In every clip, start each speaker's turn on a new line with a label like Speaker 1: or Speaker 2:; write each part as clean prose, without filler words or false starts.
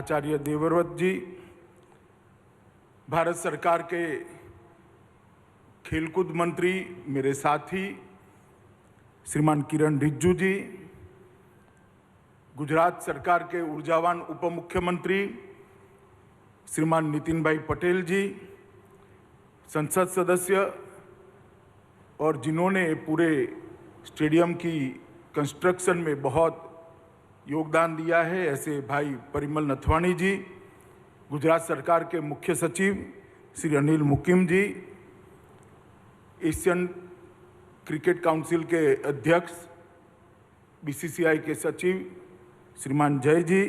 Speaker 1: आचार्य देवव्रत जी, भारत सरकार के खेलकूद मंत्री मेरे साथी श्रीमान किरण रिजिजू जी, गुजरात सरकार के ऊर्जावान उप मुख्यमंत्री श्रीमान नितिन भाई पटेल जी, संसद सदस्य और जिन्होंने पूरे स्टेडियम की कंस्ट्रक्शन में बहुत योगदान दिया है, ऐसे भाई परिमल नथवाणी जी, गुजरात सरकार के मुख्य सचिव श्री अनिल मुकिम जी, एशियन क्रिकेट काउंसिल के अध्यक्ष बीसीसीआई के सचिव श्रीमान जय जी,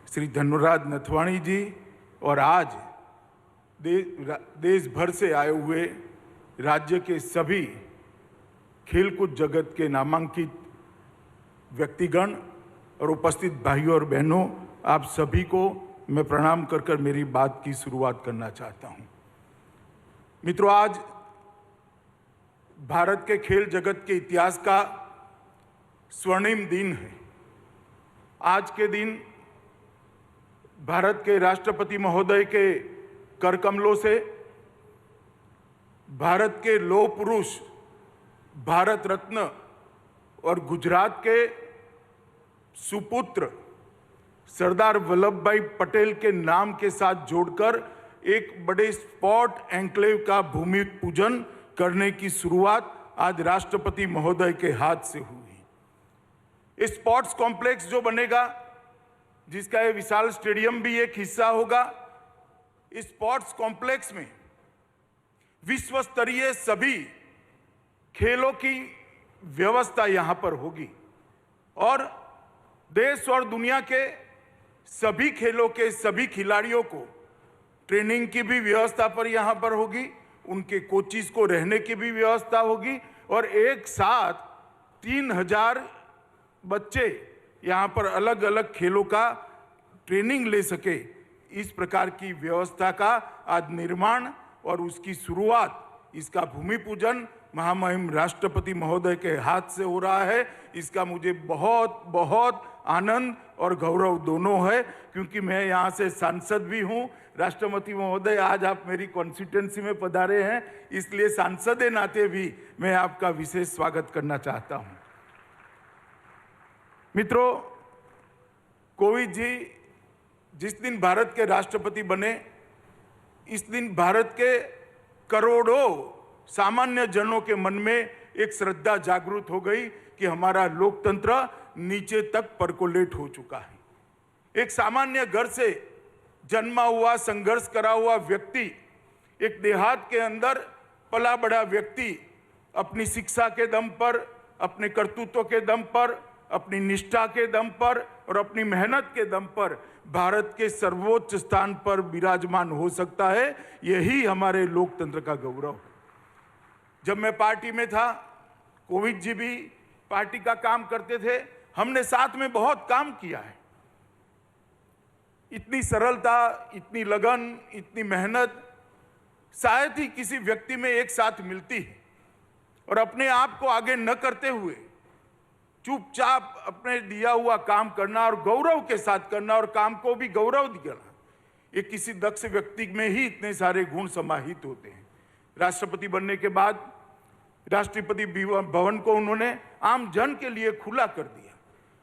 Speaker 1: श्री धनुराज नथवाणी जी और आज देश भर से आए हुए राज्य के सभी खेलकूद जगत के नामांकित व्यक्तिगण और उपस्थित भाइयों और बहनों, आप सभी को मैं प्रणाम कर मेरी बात की शुरुआत करना चाहता हूं। मित्रों, आज भारत के खेल जगत के इतिहास का स्वर्णिम दिन है। आज के दिन भारत के राष्ट्रपति महोदय के कर कमलों से भारत के लौह पुरुष, भारत रत्न और गुजरात के सुपुत्र सरदार वल्लभ भाई पटेल के नाम के साथ जोड़कर एक बड़े स्पोर्ट एन्क्लेव का भूमि पूजन करने की शुरुआत आज राष्ट्रपति महोदय के हाथ से हुई। स्पोर्ट्स कॉम्प्लेक्स जो बनेगा, जिसका ये विशाल स्टेडियम भी एक हिस्सा होगा, इस स्पोर्ट्स कॉम्प्लेक्स में विश्व स्तरीय सभी खेलों की व्यवस्था यहां पर होगी और देश और दुनिया के सभी खेलों के सभी खिलाड़ियों को ट्रेनिंग की भी व्यवस्था पर यहां पर होगी, उनके कोचिज को रहने की भी व्यवस्था होगी और एक साथ 3000 बच्चे यहां पर अलग अलग खेलों का ट्रेनिंग ले सके, इस प्रकार की व्यवस्था का आज निर्माण और उसकी शुरुआत, इसका भूमि पूजन महामहिम राष्ट्रपति महोदय के हाथ से हो रहा है। इसका मुझे बहुत बहुत आनंद और गौरव दोनों है, क्योंकि मैं यहाँ से सांसद भी हूँ। राष्ट्रपति महोदय, आज आप मेरी कॉन्स्टिट्यूएंसी में पधारे हैं, इसलिए सांसद के नाते भी मैं आपका विशेष स्वागत करना चाहता हूँ। मित्रों, कोविंद जी जिस दिन भारत के राष्ट्रपति बने, इस दिन भारत के करोड़ों सामान्य जनों के मन में एक श्रद्धा जागृत हो गई कि हमारा लोकतंत्र नीचे तक परकोलेट हो चुका है। एक सामान्य घर से जन्मा हुआ, संघर्ष करा हुआ व्यक्ति, एक देहात के अंदर पला बड़ा व्यक्ति अपनी शिक्षा के दम पर, अपने कर्तृत्व के दम पर, अपनी निष्ठा के दम पर और अपनी मेहनत के दम पर भारत के सर्वोच्च स्थान पर विराजमान हो सकता है। यही हमारे लोकतंत्र का गौरव है। जब मैं पार्टी में था, कोविंद जी भी पार्टी का काम करते थे, हमने साथ में बहुत काम किया है। इतनी सरलता, इतनी लगन, इतनी मेहनत शायद ही किसी व्यक्ति में एक साथ मिलती है। और अपने आप को आगे न करते हुए चुपचाप अपने दिया हुआ काम करना और गौरव के साथ करना और काम को भी गौरव देना, ये किसी दक्ष व्यक्ति में ही इतने सारे गुण समाहित होते हैं। राष्ट्रपति बनने के बाद राष्ट्रपति भवन को उन्होंने आम जन के लिए खुला कर दिया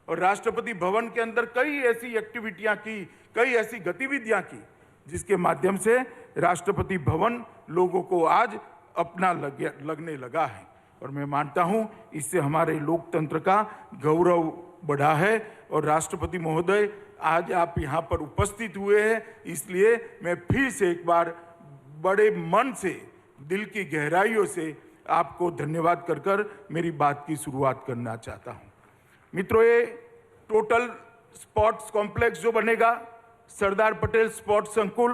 Speaker 1: और राष्ट्रपति भवन के अंदर कई ऐसी एक्टिविटियां की, कई ऐसी गतिविधियां की, जिसके माध्यम से राष्ट्रपति भवन लोगों को आज अपना लगने लगा है। और मैं मानता हूं इससे हमारे लोकतंत्र का गौरव बढ़ा है। और राष्ट्रपति महोदय, आज आप यहां पर उपस्थित हुए हैं, इसलिए मैं फिर से एक बार बड़े मन से, दिल की गहराइयों से आपको धन्यवाद कर मेरी बात की शुरुआत करना चाहता हूं। मित्रों, ये टोटल स्पोर्ट्स कॉम्प्लेक्स जो बनेगा, सरदार पटेल स्पोर्ट्स संकुल,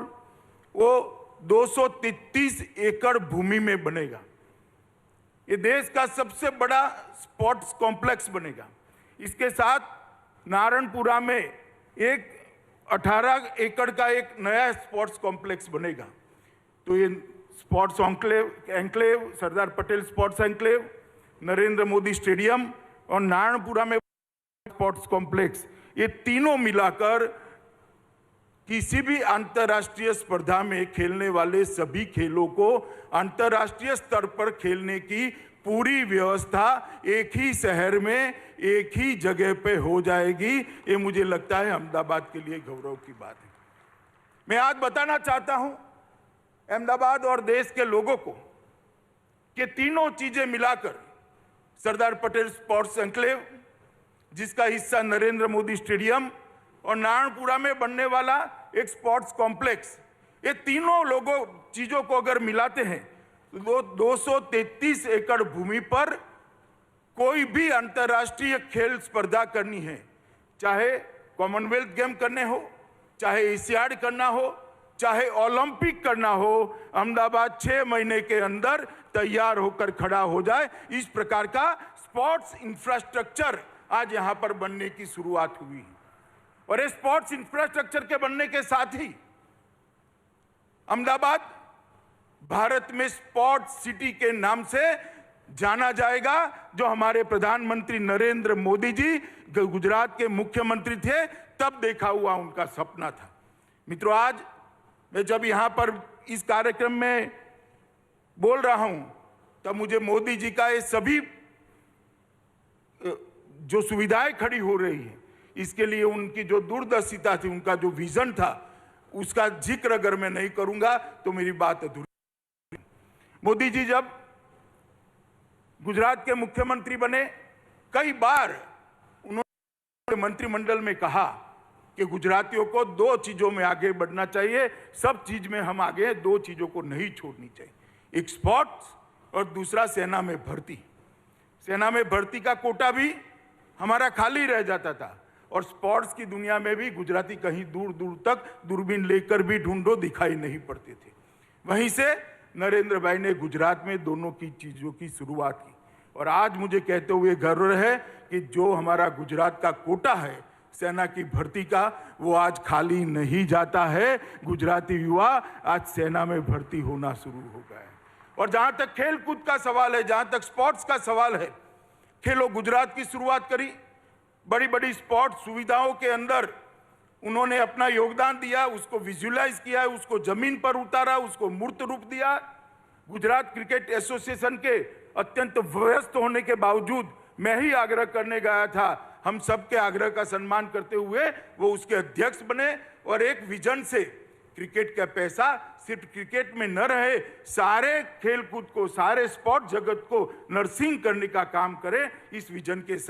Speaker 1: वो 233 एकड़ भूमि में बनेगा। ये देश का सबसे बड़ा स्पोर्ट्स कॉम्प्लेक्स बनेगा। इसके साथ नारायणपुरा में एक 18 एकड़ का एक नया स्पोर्ट्स कॉम्प्लेक्स बनेगा। तो ये sports enclave, Sardar Patel sports enclave, Narendra Modi stadium और नारायणपुरा में स्पोर्ट्स कॉम्प्लेक्स, ये तीनों मिलाकर किसी भी अंतर्राष्ट्रीय स्पर्धा में खेलने वाले सभी खेलों को अंतर्राष्ट्रीय स्तर पर खेलने की पूरी व्यवस्था एक ही शहर में एक ही जगह पे हो जाएगी। ये मुझे लगता है अहमदाबाद के लिए गौरव की बात है। मैं आज बताना चाहता हूं अहमदाबाद और देश के लोगों को कि तीनों चीजें मिलाकर सरदार पटेल स्पोर्ट्स एन्क्लेव, जिसका हिस्सा नरेंद्र मोदी स्टेडियम और नारायणपुरा में बनने वाला एक स्पोर्ट्स कॉम्प्लेक्स, ये तीनों चीजों को अगर मिलाते हैं तो 233 एकड़ भूमि पर कोई भी अंतर्राष्ट्रीय खेल स्पर्धा करनी है, चाहे कॉमनवेल्थ गेम करने हो, चाहे एशियाड करना हो, चाहे ओलंपिक करना हो, अहमदाबाद 6 महीने के अंदर तैयार होकर खड़ा हो जाए। इस प्रकार का स्पोर्ट्स इंफ्रास्ट्रक्चर आज यहां पर बनने की शुरुआत हुई है। और इस स्पोर्ट्स इंफ्रास्ट्रक्चर के बनने के साथ ही अहमदाबाद भारत में स्पोर्ट्स सिटी के नाम से जाना जाएगा, जो हमारे प्रधानमंत्री नरेंद्र मोदी जी गुजरात के मुख्यमंत्री थे तब देखा हुआ उनका सपना था। मित्रों, आज मैं जब यहां पर इस कार्यक्रम में बोल रहा हूं तब मुझे मोदी जी का ये सभी जो सुविधाएं खड़ी हो रही है, इसके लिए उनकी जो दूरदर्शिता थी, उनका जो विजन था, उसका जिक्र अगर मैं नहीं करूंगा तो मेरी बात अधूरी। मोदी जी जब गुजरात के मुख्यमंत्री बने, कई बार उन्होंने मंत्रिमंडल में कहा कि गुजरातियों को 2 चीजों में आगे बढ़ना चाहिए, सब चीज में हम आगे हैं, 2 चीजों को नहीं छोड़नी चाहिए, एक स्पोर्ट्स और दूसरा सेना में भर्ती। सेना में भर्ती का कोटा भी हमारा खाली रह जाता था और स्पोर्ट्स की दुनिया में भी गुजराती कहीं दूर दूर तक दूरबीन लेकर भी ढूंढो दिखाई नहीं पड़ते थे। वहीं से नरेंद्र भाई ने गुजरात में दोनों की चीजों की शुरुआत की और आज मुझे कहते हुए गर्व है कि जो हमारा गुजरात का कोटा है सेना की भर्ती का, वो आज खाली नहीं जाता है। गुजराती युवा आज सेना में भर्ती होना शुरू हो गए। और जहां तक खेल कूद का सवाल है, जहां तक स्पोर्ट्स का सवाल है, खेलो गुजरात की शुरुआत करी, बड़ी बड़ी स्पोर्ट्स सुविधाओं के अंदर उन्होंने अपना योगदान दिया, उसको विजुअलाइज किया, उसको जमीन पर उतारा, उसको मूर्त रूप दिया। गुजरात क्रिकेट एसोसिएशन के अत्यंत व्यस्त होने के बावजूद मैं ही आग्रह करने गया था, हम सबके आग्रह का सम्मान करते हुए वो उसके अध्यक्ष बने और एक विजन से क्रिकेट का पैसा सिर्फ क्रिकेट में न रहे, सारे खेलकूद को, सारे स्पोर्ट जगत को नर्सिंग करने का काम करें, इस विजन के साथ